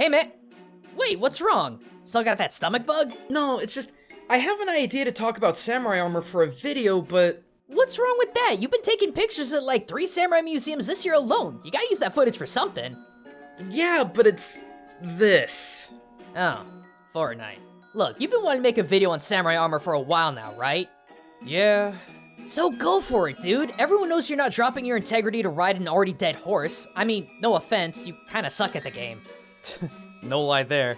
Hey, man. Wait, what's wrong? Still got that stomach bug? No, it's just, I have an idea to talk about samurai armor for a video, but... What's wrong with that? You've been taking pictures at like 3 samurai museums this year alone. You gotta use that footage for something. Yeah, but it's... this. Oh, Fortnite. Look, you've been wanting to make a video on samurai armor for a while now, right? Yeah... So go for it, dude. Everyone knows you're not dropping your integrity to ride an already dead horse. I mean, no offense, you kinda suck at the game. No lie there.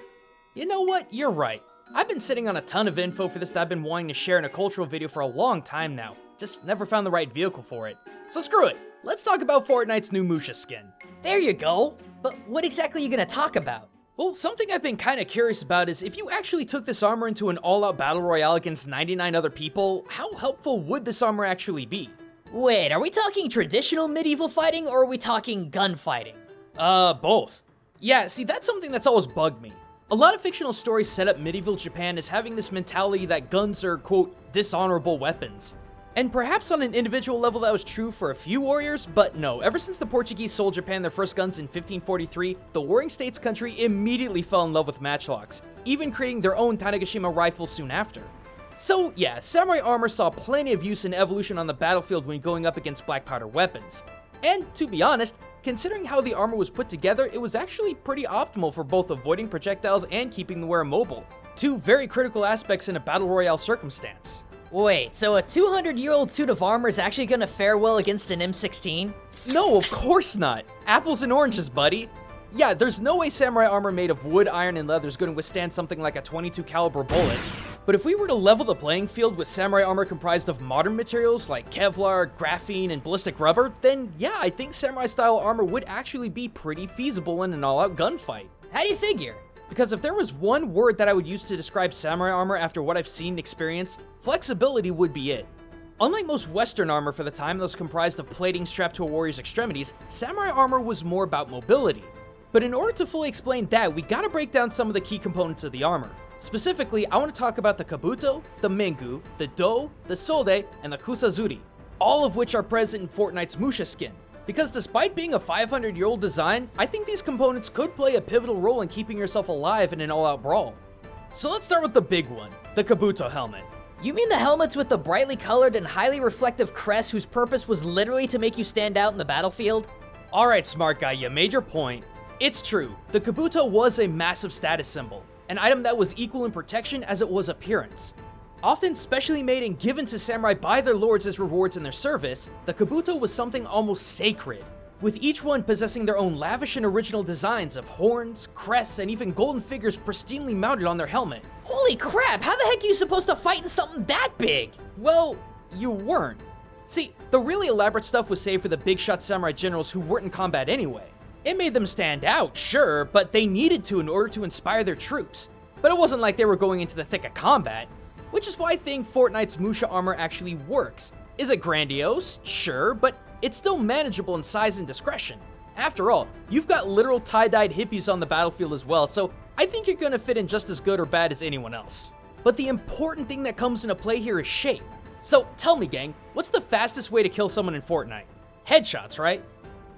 You know what? You're right. I've been sitting on a ton of info for this that I've been wanting to share in a cultural video for a long time now. Just never found the right vehicle for it. So screw it. Let's talk about Fortnite's new Musha skin. There you go. But what exactly are you gonna talk about? Well, something I've been kinda curious about is if you actually took this armor into an all-out battle royale against 99 other people, how helpful would this armor actually be? Wait, are we talking traditional medieval fighting or are we talking gunfighting? Both. Yeah, see, that's something that's always bugged me. A lot of fictional stories set up medieval Japan as having this mentality that guns are, quote, dishonorable weapons. And perhaps on an individual level that was true for a few warriors, but no, ever since the Portuguese sold Japan their first guns in 1543, the Warring States country immediately fell in love with matchlocks, even creating their own Tanegashima rifles soon after. So yeah, samurai armor saw plenty of use and evolution on the battlefield when going up against black powder weapons. And to be honest, considering how the armor was put together, it was actually pretty optimal for both avoiding projectiles and keeping the wearer mobile. Two very critical aspects in a battle royale circumstance. Wait, so a 200-year-old suit of armor is actually gonna fare well against an M16? No, of course not. Apples and oranges, buddy. Yeah, there's no way samurai armor made of wood, iron, and leather is going to withstand something like a 22 caliber bullet. But if we were to level the playing field with samurai armor comprised of modern materials like Kevlar, graphene, and ballistic rubber, then yeah, I think samurai-style armor would actually be pretty feasible in an all-out gunfight. How do you figure? Because if there was one word that I would use to describe samurai armor after what I've seen and experienced, flexibility would be it. Unlike most Western armor for the time that was comprised of plating strapped to a warrior's extremities, samurai armor was more about mobility. But in order to fully explain that, we gotta break down some of the key components of the armor. Specifically, I want to talk about the Kabuto, the Mengu, the Do, the Solde, and the Kusazuri, all of which are present in Fortnite's Musha skin. Because despite being a 500-year-old design, I think these components could play a pivotal role in keeping yourself alive in an all-out brawl. So let's start with the big one, the Kabuto helmet. You mean the helmets with the brightly colored and highly reflective crest whose purpose was literally to make you stand out in the battlefield? Alright, smart guy, you made your point. It's true, the Kabuto was a massive status symbol, an item that was equal in protection as it was appearance. Often specially made and given to samurai by their lords as rewards in their service, the Kabuto was something almost sacred, with each one possessing their own lavish and original designs of horns, crests, and even golden figures pristinely mounted on their helmet. Holy crap, how the heck are you supposed to fight in something that big? Well, you weren't. See, the really elaborate stuff was saved for the big shot samurai generals who weren't in combat anyway. It made them stand out, sure, but they needed to in order to inspire their troops. But it wasn't like they were going into the thick of combat. Which is why I think Fortnite's Musha armor actually works. Is it grandiose? Sure, but it's still manageable in size and discretion. After all, you've got literal tie-dyed hippies on the battlefield as well, so I think you're gonna fit in just as good or bad as anyone else. But the important thing that comes into play here is shape. So tell me gang, what's the fastest way to kill someone in Fortnite? Headshots, right?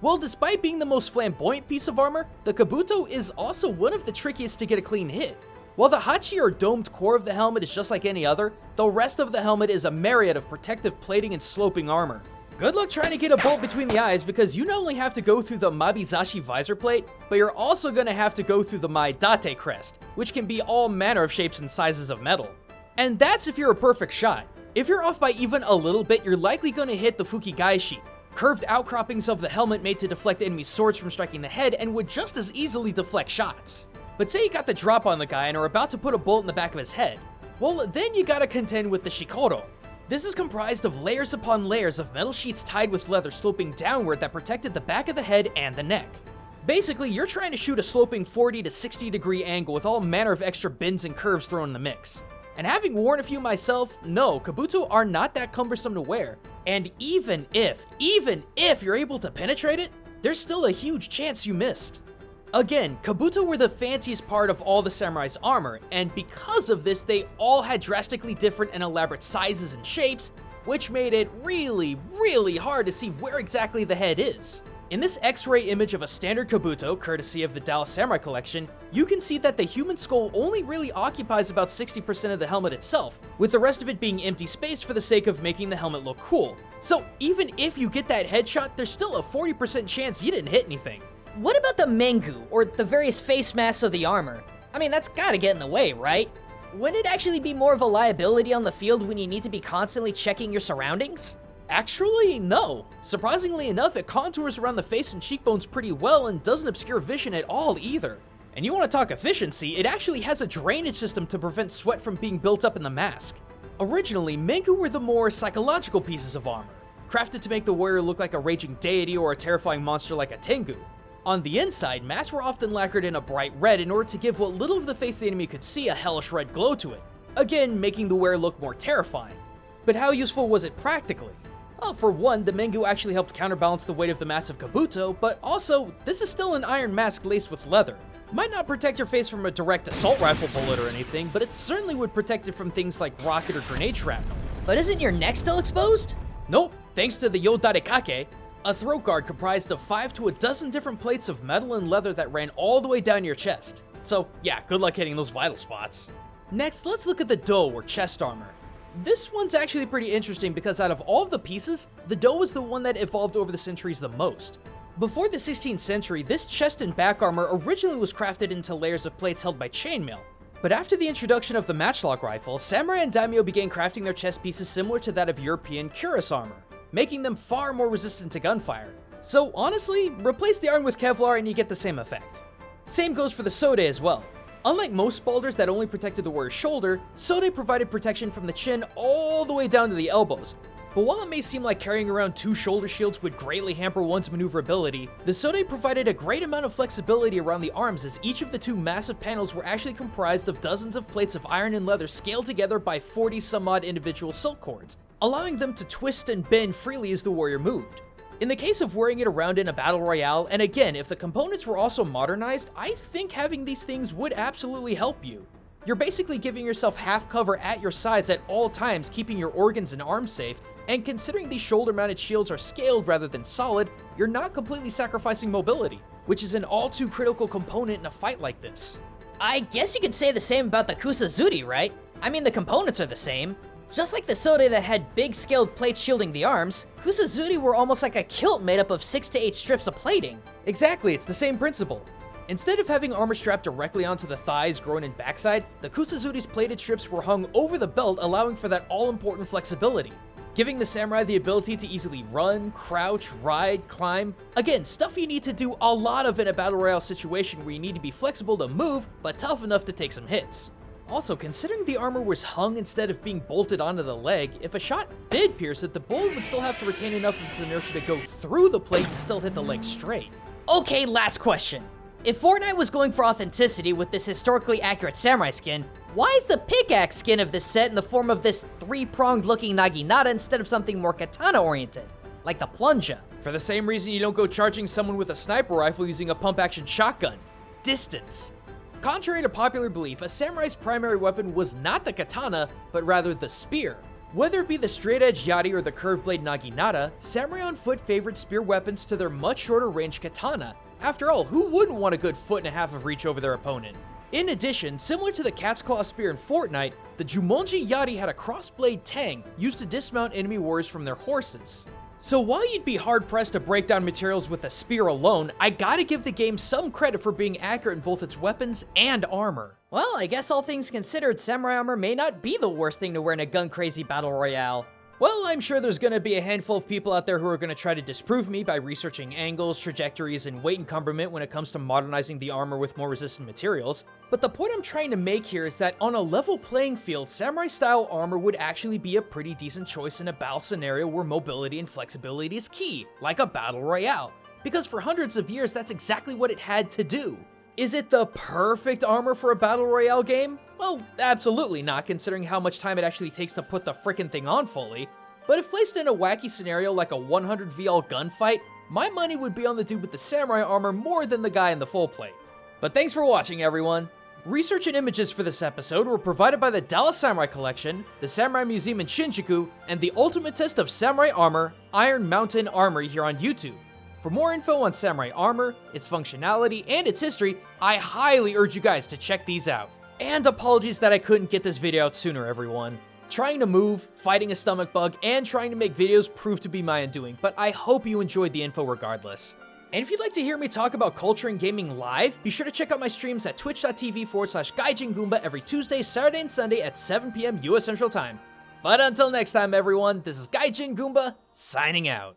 Well, despite being the most flamboyant piece of armor, the Kabuto is also one of the trickiest to get a clean hit. While the Hachi or domed core of the helmet is just like any other, the rest of the helmet is a myriad of protective plating and sloping armor. Good luck trying to get a bolt between the eyes because you not only have to go through the Mabizashi visor plate, but you're also going to have to go through the Maedate crest, which can be all manner of shapes and sizes of metal. And that's if you're a perfect shot. If you're off by even a little bit, you're likely going to hit the Fukigaishi, curved outcroppings of the helmet made to deflect enemy swords from striking the head and would just as easily deflect shots. But say you got the drop on the guy and are about to put a bolt in the back of his head. Well, then you gotta contend with the Shikoro. This is comprised of layers upon layers of metal sheets tied with leather sloping downward that protected the back of the head and the neck. Basically, you're trying to shoot a sloping 40 to 60 degree angle with all manner of extra bends and curves thrown in the mix. And having worn a few myself, no, Kabuto are not that cumbersome to wear. And even if you're able to penetrate it, there's still a huge chance you missed. Again, Kabuto were the fanciest part of all the samurai's armor, and because of this, they all had drastically different and elaborate sizes and shapes, which made it really hard to see where exactly the head is. In this X-ray image of a standard Kabuto, courtesy of the Dallas Samurai Collection, you can see that the human skull only really occupies about 60% of the helmet itself, with the rest of it being empty space for the sake of making the helmet look cool. So even if you get that headshot, there's still a 40% chance you didn't hit anything. What about the Mengu, or the various face masks of the armor? I mean, that's gotta get in the way, right? Wouldn't it actually be more of a liability on the field when you need to be constantly checking your surroundings? Actually, no. Surprisingly enough, it contours around the face and cheekbones pretty well and doesn't obscure vision at all either. And you want to talk efficiency, it actually has a drainage system to prevent sweat from being built up in the mask. Originally, Mengu were the more psychological pieces of armor, crafted to make the warrior look like a raging deity or a terrifying monster like a Tengu. On the inside, masks were often lacquered in a bright red in order to give what little of the face the enemy could see a hellish red glow to it, again making the wearer look more terrifying. But how useful was it practically? Well, for one, the Mengu actually helped counterbalance the weight of the massive Kabuto, but also, this is still an iron mask laced with leather. Might not protect your face from a direct assault rifle bullet or anything, but it certainly would protect it from things like rocket or grenade shrapnel. But isn't your neck still exposed? Nope, thanks to the Yodarekake, a throat guard comprised of 5 to a dozen different plates of metal and leather that ran all the way down your chest. So yeah, good luck hitting those vital spots. Next, let's look at the Do, or chest armor. This one's actually pretty interesting because out of all of the pieces, the Do was the one that evolved over the centuries the most. Before the 16th century, this chest and back armor originally was crafted into layers of plates held by chainmail. But after the introduction of the matchlock rifle, samurai and daimyo began crafting their chest pieces similar to that of European cuirass armor, making them far more resistant to gunfire. So honestly, replace the iron with Kevlar and you get the same effect. Same goes for the Sode as well. Unlike most spalders that only protected the warrior's shoulder, Sode provided protection from the chin all the way down to the elbows. But while it may seem like carrying around 2 shoulder shields would greatly hamper one's maneuverability, the Sode provided a great amount of flexibility around the arms, as each of the 2 massive panels were actually comprised of dozens of plates of iron and leather scaled together by 40 some odd individual silk cords, allowing them to twist and bend freely as the warrior moved. In the case of wearing it around in a battle royale, and again, if the components were also modernized, I think having these things would absolutely help you. You're basically giving yourself half cover at your sides at all times, keeping your organs and arms safe, and considering these shoulder-mounted shields are scaled rather than solid, you're not completely sacrificing mobility, which is an all too critical component in a fight like this. I guess you could say the same about the Kusazuri, right? I mean, the components are the same. Just like the Sode that had big scaled plates shielding the arms, Kusazuri were almost like a kilt made up of 6 to 8 strips of plating. Exactly, it's the same principle. Instead of having armor strapped directly onto the thighs, groin, and backside, the Kusazuri's plated strips were hung over the belt, allowing for that all-important flexibility, giving the samurai the ability to easily run, crouch, ride, climb. Again, stuff you need to do a lot of in a battle royale situation where you need to be flexible to move, but tough enough to take some hits. Also, considering the armor was hung instead of being bolted onto the leg, if a shot did pierce it, the bullet would still have to retain enough of its inertia to go through the plate and still hit the leg straight. Okay, last question. If Fortnite was going for authenticity with this historically accurate samurai skin, why is the pickaxe skin of this set in the form of this 3-pronged looking naginata instead of something more katana oriented, like the plunger? For the same reason you don't go charging someone with a sniper rifle using a pump-action shotgun: distance. Contrary to popular belief, a samurai's primary weapon was not the katana, but rather the spear. Whether it be the straight-edge yari or the curved blade naginata, samurai on foot favored spear weapons to their much shorter range katana. After all, who wouldn't want a good 1.5 feet of reach over their opponent? In addition, similar to the cat's claw spear in Fortnite, the Jumonji Yari had a crossblade tang used to dismount enemy warriors from their horses. So while you'd be hard-pressed to break down materials with a spear alone, I gotta give the game some credit for being accurate in both its weapons and armor. Well, I guess all things considered, samurai armor may not be the worst thing to wear in a gun-crazy battle royale. Well, I'm sure there's gonna be a handful of people out there who are gonna try to disprove me by researching angles, trajectories, and weight encumberment when it comes to modernizing the armor with more resistant materials. But the point I'm trying to make here is that on a level playing field, samurai-style armor would actually be a pretty decent choice in a battle scenario where mobility and flexibility is key, like a battle royale. Because for hundreds of years, that's exactly what it had to do. Is it the perfect armor for a battle royale game? Well, absolutely not, considering how much time it actually takes to put the frickin' thing on fully. But if placed in a wacky scenario like a 100 VL gunfight, my money would be on the dude with the samurai armor more than the guy in the full plate. But thanks for watching, everyone. Research and images for this episode were provided by the Dallas Samurai Collection, the Samurai Museum in Shinjuku, and the Ultimate Test of Samurai Armor, Iron Mountain Armory here on YouTube. For more info on samurai armor, its functionality, and its history, I highly urge you guys to check these out. And apologies that I couldn't get this video out sooner, everyone. Trying to move, fighting a stomach bug, and trying to make videos proved to be my undoing, but I hope you enjoyed the info regardless. And if you'd like to hear me talk about culture and gaming live, be sure to check out my streams at twitch.tv/GaijinGoomba every Tuesday, Saturday, and Sunday at 7 p.m. US Central Time. But until next time, everyone, this is Gaijin Goomba, signing out.